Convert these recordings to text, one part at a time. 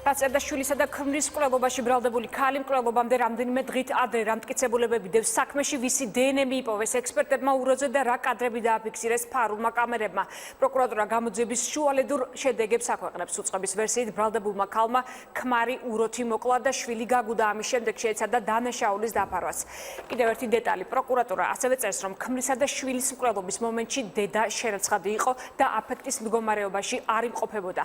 რაც წერდა შვილისა და ქმრის მკვლელობაში ბრალდებული ქალი მკვლელობამდე რამდენიმე დღით ადრე რა მტკიცებულებები დევს საქმეში, ვისი დნმ იპოვეს ექსპერტებმა უროზე და რა კადრები დააფიქსირეს ფარულმა კამერებმა. პროკურატურა გამოძიების შუალედურ შედეგებს აქვეყნებს. უწყების ვერსიით ბრალდებულმა ქალმა ქმარი უროთი მოკლა და შვილი გაგუდა, ამის შემდეგ შეეცადა დანაშაულის დაფარვაც. კიდევ ერთი დეტალი, პროკურატურა ასევე წერს, რომ ქმრისა და შვილის მკვლელობის მომენტში დედა შერაცხადი იყო და აფექტის მდგომარეობაში არ იმყოფებოდა.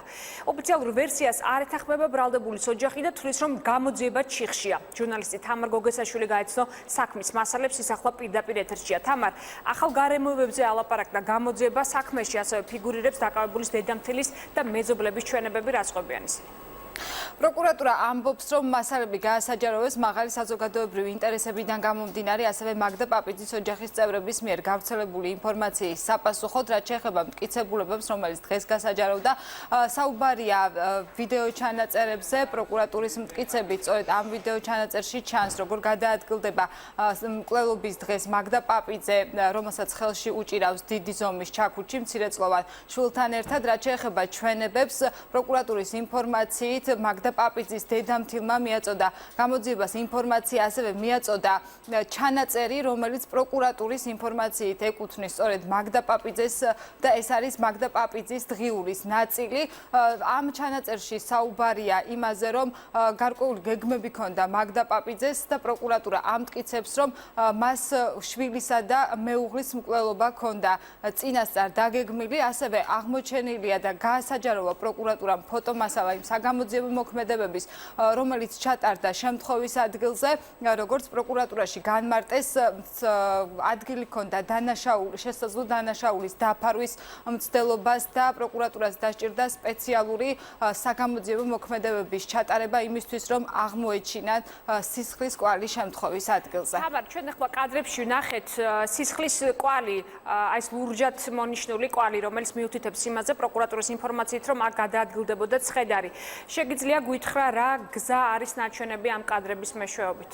ოფიციალურ ვერსიას არ ეთანხმება ბრალდებულის ოჯახი და თვლის, რომ გამოძიება ჩიხშია. ჟურნალისტი თამარ გოგესაშვილი გაეცნო საქმის მასალებს, ის ახლა პირდაპირ ეთერშია. თამარ, ახალ გარემოებებზე ალაპარაკდა გამოძიება საქმეში, ასევე ფიგურირებს დაკავებულის დედამთილის და მეზობლების ჩვენებები, რაც ყვებიან ისინი. პროკურატურა ამბობს, რომ მასალები გაასაჯაროვეს მაღალი საზოგადოებრივი ინტერესებიდან გამომდინარე, ასევე მაგდა პაპიძის ოჯახის წევრების მიერ გავრცელებული ინფორმაციის საპასუხოდ, რაც შეეხება მტკიცებულებებს, რომელიც დღეს გასაჯაროვდა. საუბარია ვიდეო ჩანაწერებზე, პროკურატურის მტკიცებით, სწორედ ამ ვიდეო ჩანაწერში ჩანს, როგორ გადაადგილდება მკვლელობის დღეს მაგდა პაპიძე, რომელსაც ხელში უჭირავს დიდი ზომის ჩაქუჩი მცირეწლოვან შვილთან ერთად, რაც შეეხება ჩვენებებს, პროკურატურის ინფორმაციით მაგდა პაპიძის დედამთილმა მიაწოდა გამოძიებას ინფორმაცია, ასევე მიაწოდა ჩანაწერი, რომელიც პროკურატურის ინფორმაციით ეკუთვნის სწორედ მაგდა პაპიძეს და ეს არის მაგდა პაპიძის დღიურის ნაწილი. ამ ჩანაწერში საუბარია იმაზე, რომ გარკვეული გეგმები ჰქონდა მაგდა პაპიძეს და პროკურატურა ამტკიცებს, რომ მას შვილისა და მეუღლის მკვლელობა ჰქონდა წინასწარ დაგეგმილი, ასევე აღმოჩენილია და გაასაჯაროვა პროკურატურამ ფოტომასალა იმ საგამოძიებო მოქმედებების, რომელიც ჩატარდა შემთხვევის ადგილზე, როგორც პროკურატურაში განმარტეს, ადგილი ჰქონდა შესაძლო დანაშაულის დაფარვის მცდელობას და პროკურატურას დასჭირდა სპეციალური საგამოძიებო მოქმედებების ჩატარება იმისთვის, რომ აღმოეჩინათ სისხლის კვალი შემთხვევის ადგილზე. თამარ, ჩვენ ახლა კადრებში ვნახეთ სისხლის კვალი, აი ეს ლურჯად მონიშნული კვალი, რომელიც მიუთითებს იმაზე პროკურატურის ინფორმაციით, რომ აქ გადაადგილდებოდა ცხედარი. შეგიძლია გითხრა რა გზა არის ნაჩვენები ამ კადრების მეშვეობით?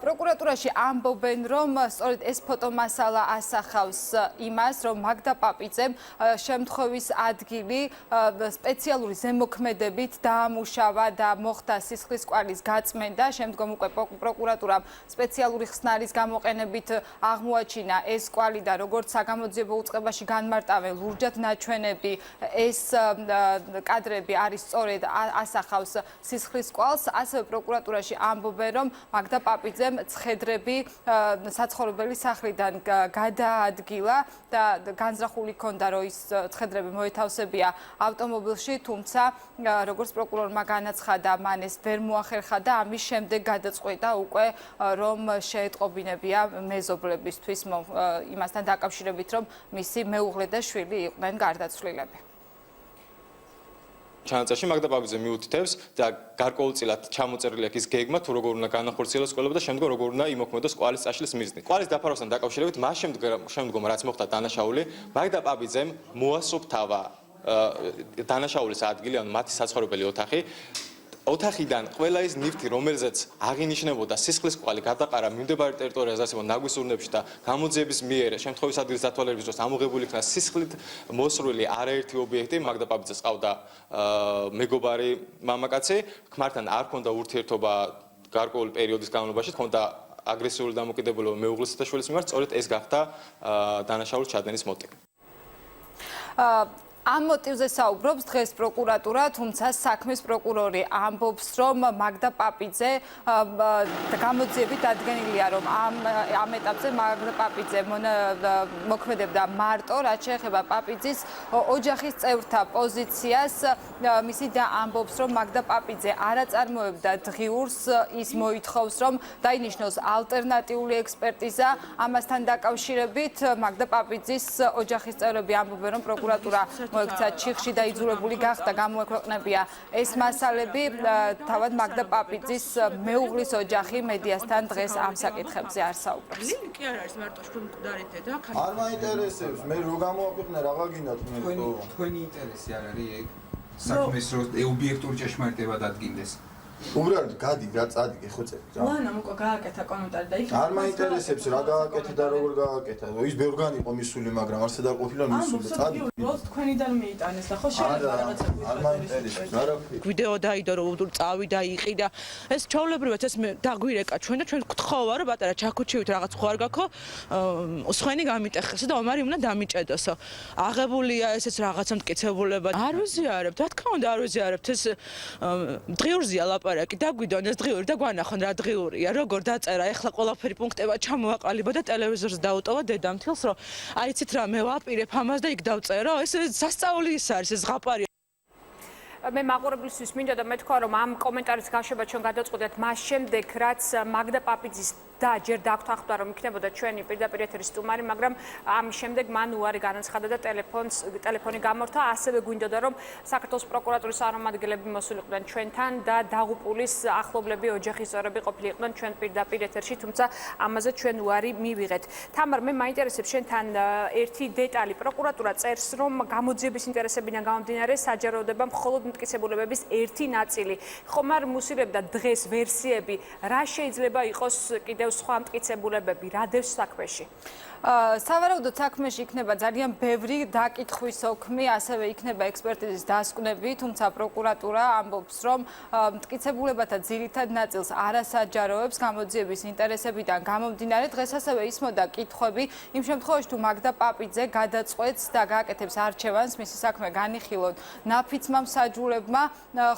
პროკურატურაში ამბობენ, რომ სწორედ ეს ფოტომასალა ასახავს იმას, რომ მაგდა პაპიძემ შემთხვევის ადგილი სპეციალური ზემოქმედებით დაამუშავა და მოხდა სისხლის კვალის გაწმენდა. შემდგომ უკვე პროკურატურამ სპეციალური ხსნარის გამოყენებით აღმოაჩინა ეს კვალი და როგორც საგამოძიებო უწყებაში განმარტავენ ლურჯად ნაჩვენები, ეს კადრები არის სწორედ ასახავს სისხლის კვალს. ასევე პროკურატურაში ამბობენ, რომ მაგდა პაპიძემ ცხედრები საცხოვრებელი სახლიდან გადაადგილა და განზრახული ჰქონდა, რომ ის ცხედრები მოეთავსებია ავტომობილში, თუმცა როგორც პროკურორმა განაცხადა, მან ეს ვერ მოახერხა და ამის შემდეგ გადაწყვიტა უკვე, რომ შეეტყობინებია მეზობლებისთვის იმასთან დაკავშირებით, რომ მისი მეუღლე და შვილი იყვნენ გარდაცვლილები. ჩანაწერში მაგდა პაპიძე მიუთითებს და გარკვეულწილად ჩამოწერილი აქვს გეგმა, თუ როგორ უნდა განახორციელოს კვლევა და შემდგომ როგორ უნდა იმოქმედოს კვალის წაშლის მიზნით. კვალის დაფარვასთან დაკავშირებით მას შემდგომ რაც მოხდა დანაშაული, მაგდა პაპიძემ მოასუფთავა დანაშაულის ადგილი, ანუ მათი საცხოვრებელი ოთახი. ოთახიდან ყველა ის ნივთი, რომელზეც აღინიშნებოდა სისხლის კვალი გადაყარა მიმდებარე ტერიტორიაზე, ასე რომ ნაგვის ურნებში და გამოძიების მიერ შემთხვევის ადგილის დათვალიერების დროს ამოღებული იქნა სისხლით მოსრული არაერთი ობიექტი. მაგდა პაპიძეს ყავდა მეგობარი მამაკაცი, ქმართან არ ჰქონდა ურთიერთობა გარკვეული პერიოდის განმავლობაში, ჰქონდა აგრესიული დამოკიდებულება მეუღლისა და შვილის მიმართ, სწორედ ეს გახდა დანაშაულის ჩადენის მოტივი. ამ მოტივზე საუბრობს დღეს პროკურატურა, თუმცა საქმის პროკურორი ამბობს, რომ მაგდა პაპიძე გამოძიებით დადგენილია, რომ ამ ეტაპზე მაგდა პაპიძე მოქმედებდა მარტო, რაც შეეხება პაპიძის ოჯახის წევრთა პოზიციას. მისი და ამბობს, რომ მაგდა პაპიძე არ აწარმოებდა დღიურს, ის მოითხოვს, რომ დაინიშნოს ალტერნატიული ექსპერტიზა. ამასთან დაკავშირებით მაგდა პაპიძის ოჯახის წევრები ამბობენ, რომ პროკურატურა მოექცა ჩიხში და იძულებული გახდა გამოექვეყნებია ეს მასალები. თავად მაგდა პაპიძის მეუღლის ოჯახი მედიასთან დღეს ამ საკითხებზე არ საუბრობს. კი არ არის მარტო შრომკვდარი დედა. არ მაინტერესებს, მე რო გამოაქვეყნე რა გინდათ მე თქვენი ინტერესი არ არის ეგ საქმეს რო ობიექტური ჭეშმარიტება დადგინდეს. უბრალოდ გადი რა წადი ხო წერე რა ლანამ უკვე გააკეთა კომენტარი და იქ არ მაინტერესებს რა გააკეთე და როგორ გააკეთა ის ბევრგან იყო მისული მაგრამ არსა და ყოფილა მისული წადი როდ თქვენიდან მიიტანეს და ხო შეიძლება რაღაცა არ მაინტერესებს არაფერი ვიდეო დაიდო რომ წავიდა იყიდა ეს ჩაოლებრივად ეს დაგვირეკა ჩვენ და ჩვენ გთხოვა რომ პატარა ჩაქუჩივით რაღაც ხო არ გაქო სხვენი გამიტეხესო და ომარი უნდა დამიჭედოსო აღებულია ესეც რაღაცა მტკიცებულება არ ვიზიარებთ რა თქმა უნდა არ ვიზიარებთ ეს დღიურზია ლაპარაკი დაგვიდონ ეს დღიური და გვანახონ რა დღიურია როგორ დაწერა ეხლა ყველაფერი პუნქტებად ჩამოაყალიბა და ტელევიზორს დაუტოვა დედამთილს რომ აიცით რა მე ვაპირებ ამას და იქ დავწერო ეს სასწაული ის არის ეს ზღაპარია მე მაყურებლისთვის მინდა და მეთქვა რომ ამ კომენტარის გაშვება ჩვენ გადაწყვეტეთ მას შემდეგ რაც მაგდა პაპიძის და ჯერ დაგვთანხმდა რომ იქნებოდა ჩვენი პირდაპირ ეთერის სტუმარი მაგრამ ამის შემდეგ მან უარი განაცხადა და ტელეფონი გამორთა ასევე გვინდოდა რომ საქართველოს პროკურატურის წარმომადგენლები მოსულიყვნენ ჩვენთან და დაღუპულის ახლობლები ოჯახის წევრები ყოფილიყვნენ ჩვენ პირდაპირ ეთერში თუმცა ამაზე ჩვენ უარი მივიღეთ თამარ მე მაინტერესებს შენთან ერთი დეტალი პროკურატურა წერს რომ გამოძიების ინტერესებიდან გამომდინარე საჯაროდება მხოლოდ მტკიცებულებების ერთი ნაწილი ხომ არ მუსილებდა დღეს ვერსიები რა შეიძლება იყოს კიდევ სხვა მტკიცებულებები რა დევს საქმეში სავარაუდოდ საქმეში იქნება ძალიან ბევრი დაკითხვის ოქმი, ასევე იქნება ექსპერტიზის დასკვნები, თუმცა პროკურატურა ამბობს, რომ მტკიცებულებათა ძირითად ნაწილს არასაჯაროებს გამოძიების ინტერესებიდან გამომდინარე. დღეს ასევე ისმოდა კითხვები იმ შემთხვევაში, თუ მაგდა პაპიძე გადაწყვეტს და გააკეთებს არჩევანს, მისი საქმე განიხილონ ნაფიცმა მსაჯულებმა,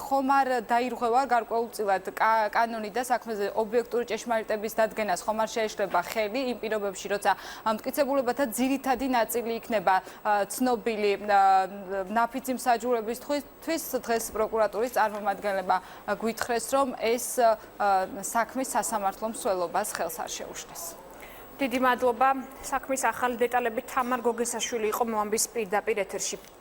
ხომ არ დაირღვევა გარკვეულწილად კანონი და საქმეზე ობიექტური ჭეშმარიტების დადგენას ხომ არ შეეშლება ხელი იმ პირობებში, როცა მტკიცებულებათა ძირითადი ნაწილი იქნება ცნობილი ნაფიცი მსაჯულებისთვის დღეს პროკურატურის წარმომადგენლებმა გვითხრეს რომ ეს საქმის სასამართლო მსვლელობას ხელს არ შეუშლის. დიდი მადლობა საქმის ახალი დეტალები თამარ გოგესაშვილი იყო მოამბის პირდაპირ ეთერში.